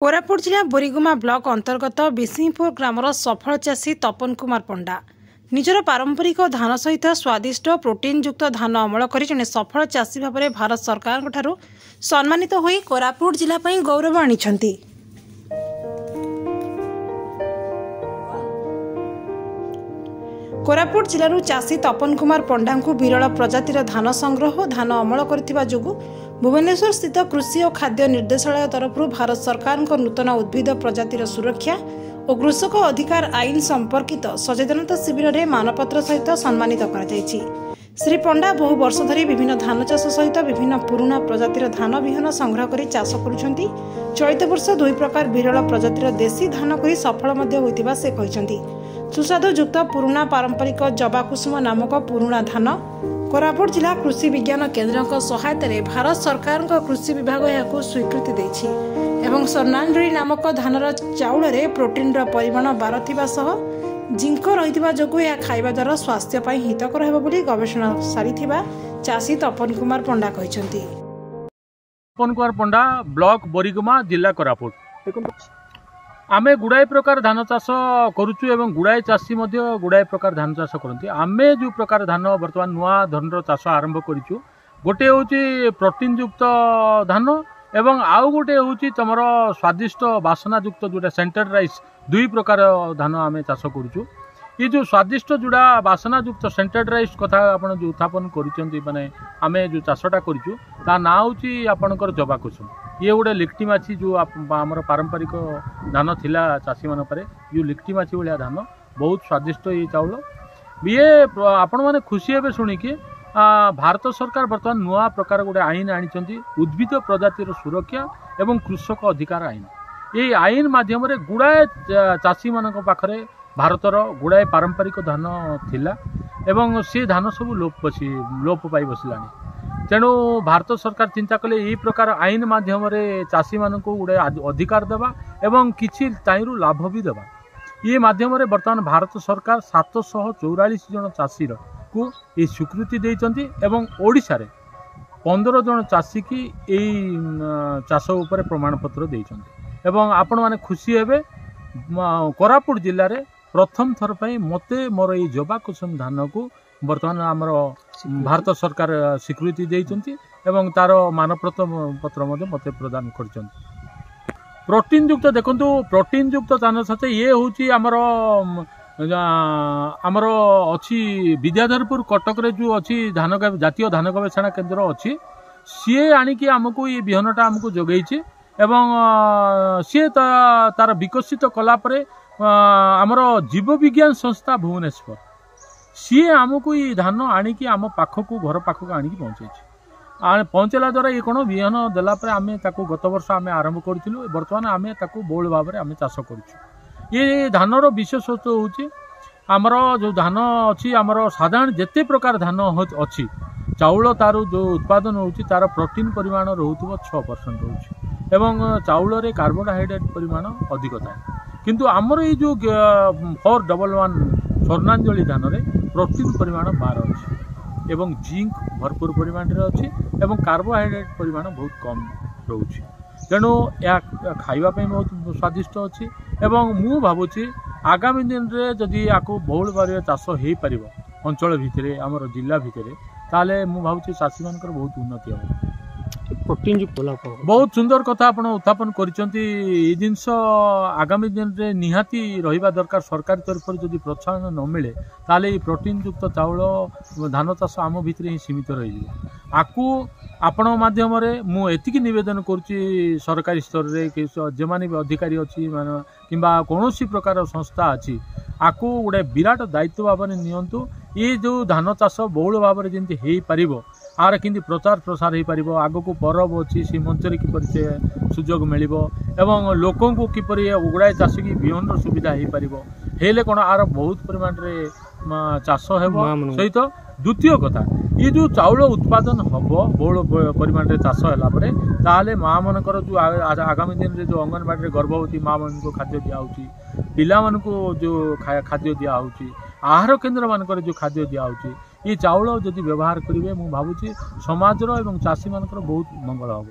कोरापुट जिला बोरीगुमा ब्लॉक अंतर्गत बिसिंहपुर ग्रामर सफल चाषी तपन कुमार पंडा निजर पारंपरिक धान सहित स्वादिष्ट प्रोटीन युक्त धान अमल कर जड़े सफल चाषी भाव में भारत सरकार सम्मानित होई कोरापुट जिला गौरव आनिछंती। कोरापुट जिलूर चाषी तपन कुमार पंडा को विरल प्रजातिर धान संग्रह और धान अमल करथिबा जोगु भुवनेश्वर स्थित कृषि और खाद्य निर्देशालय तरफ भारत सरकार नूतन उद्भिद प्रजातिर सुरक्षा और कृषक अधिकार आईन संपर्कित सचेतनता शिविर में मानपत्र सहित सम्मानित कर श्री पंडा बहु वर्ष धरी विभिन्न धान चाष सहित विभिन्न पुराना प्रजातिर धान बिहन संग्रह कर चाष करुछंती। चलित वर्ष 2 प्रकार विरल प्रजातिर देशी धान कर सफल होइतिबा से कहिसंती। सुस्वादु युक्त पुराना पारंपरिक जबा कुसुम नामक पुराना धान कोरापुट जिला कृषि विज्ञान केन्द्र सहायता भारत सरकार कृषि विभाग यह स्वीकृति देछि एवं स्वर्णांजलि नामक धानर चाउल प्रोटीन परिमाण 12 थिबा सह जिंक रहितबा जोगु या खाइबा द्वारा स्वास्थ्य पई हितकर हेबो बोली गवेषणा सारिथिबा चाषी तपन कुमार पंडा कहिसंती। तपन कुमार पंडा ब्लॉक बोरीगुमा जिला कोरापुट देखंतु आमे गुड़ाए प्रकार धान चाष करुचु एवं गुड़ाए चाषी गुड़ाए प्रकार धान चाष करती। आमे जो प्रकार धान बर्तमान नुआ धरण चाष आरंभ करूँ गोटे हूँ प्रोटीन युक्त धान एवं आउ गोटे हूँ तुम स्वादिष्ट बासना युक्त जोटा सेंटर राइस 2 प्रकार धान आमे चाष करुचु। ये जो स्वादिष्ट जोड़ा बासना युक्त सेंटेड राइस कथा आपन जो उत्थापन करिसेंती माने आमे जो चाषटा करिचु ता ना होची आपनकर जबा कुसुम। ये गोटे लिक्टी माछी जो आमर पारंपरिक धान थिला चाषी मान परे जो लिक्टी माछी भलिया धान बहुत स्वादिष्ट ये चाउल। ये आपण माने खुशी हेबे सुनिकी भारत सरकार बर्तमान नुआ प्रकार गोटे आईन आनिचंती उद्भिद प्रजातिर सुरक्षा एवं कृषक अधिकार आईन। ये आईन माध्यम रे गुड़ाए चाषी मानक पाखरे भारतर गुड़ाए पारंपरिक धान थिला एवं से धान सब लोप पाई बसलानी। तेणु भारत सरकार चिंता कले यही प्रकार आईन माध्यम रे चाषी मान को गुड़े अधिकार देवा एवं किछि ताइरु लाभ भी देवा। ये माध्यम रे वर्तमान भारत सरकार 744 जन चाषी को ये स्वीकृति देइचंती एवं ओडिशा रे 15 जन चाषी की यही चाष उपरे प्रमाण पत्र देइचंती। एवं आपण माने खुशी हेबे कोरापुट जिल्ला रे प्रथम थर पर मते मोर ये जबा कुसुम धान को बर्तमान आमर भारत सरकार स्वीकृति देइचंती एवं तार मानपत्र मते प्रदान करचंती। प्रोटीन युक्त देखंतु प्रोटीन युक्त धान साथे ये होची आमर अछि विद्याधरपुर कटक रे जो अछि धान जातीय धान गवेषणा केन्द्र अछि सी आनिकी आमको ये बिहनटा आमको जोगैछि एवं सी तार विकसित कला परे आमर जीव विज्ञान संस्था भुवनेश्वर सी आमको ये धान आनिकी आम पाखक घर पाखक आनिकी पहुँचेला द्वारा ये कौन बिहन देला आम गत वर्ष आम आरंभ करूँ बर्तमान आम बहुल भाव में आम चाष करूँ। ये धानर विशेषत्व हूँ आमर जो धान अच्छी आमर साधारण जिते प्रकार धान अच्छी चाउल तार जो उत्पादन होची तार प्रोटीन परिमाण रोथुव 6% होची एवं चाउल रे कार्बोहाइड्रेट परिमाण अधिक थाए किंतु आमर ये जो 411 स्वर्णांजलि धान रे प्रोटीन परिमाण 12 अच्छी एवं जिंक भरपूर परिमाण रे अच्छी एवं कार्बोहाइड्रेट परिमाण बहुत कम रोची। तेणु या खाइबा पे बहुत स्वादिष्ट अच्छी एवं मु भावुची आगामी दिन रे जदि याको बहुल भाव चाष हो पार अंचल भितर आमर जिला भितर ताले मु भावुची चाषी मानकर बहुत उन्नति हो। प्रोटीन युक्त बहुत सुंदर कथा आपण उत्थापन करिसंती। ए जिंस आगामी दिन रे निहाती रहिबा दरकार सरकारी तरफ जदि प्रोत्साहन न मिले ताले प्रोटीन युक्त चाउल धान चाष आम भितर ही सीमित रही आकु आपण माध्यम रे मु एतिकी निवेदन करुच्ची सरकारी स्तर रे जे माने भी अधिकारी अच्छी किंबा कौनसी प्रकार संस्था अच्छी आकु गोटे विराट दायित्व भाव में नियंतु। ये जो धान चाष बहुल भाव में जमी हो पार आर कि प्रचार प्रसार हो पार आग को परब अच्छी से मंचर किपर सुजोग मिल एवं लोकों को किपर गुड़ाए चाष की बिहन सुविधा हो पार हेले कौन आर बहुत परिमाण रे चाष हेब सहित द्वितीय कथा ये जो चाउल उत्पादन हम बहुल परिमाण रे चाष है ताले माँ मनकर जो आगामी दिन रे जो अंगनवाड़ी गर्भवती माँ मान को खाद्य दिया पिला मान को जो खाद्य दिया आहार केन्द्र मानकर जो खाद्य दिया ये चाउल जदि व्यवहार करेंगे मु भावुची समाजर एवं चाषी मानकर बहुत मंगल हम।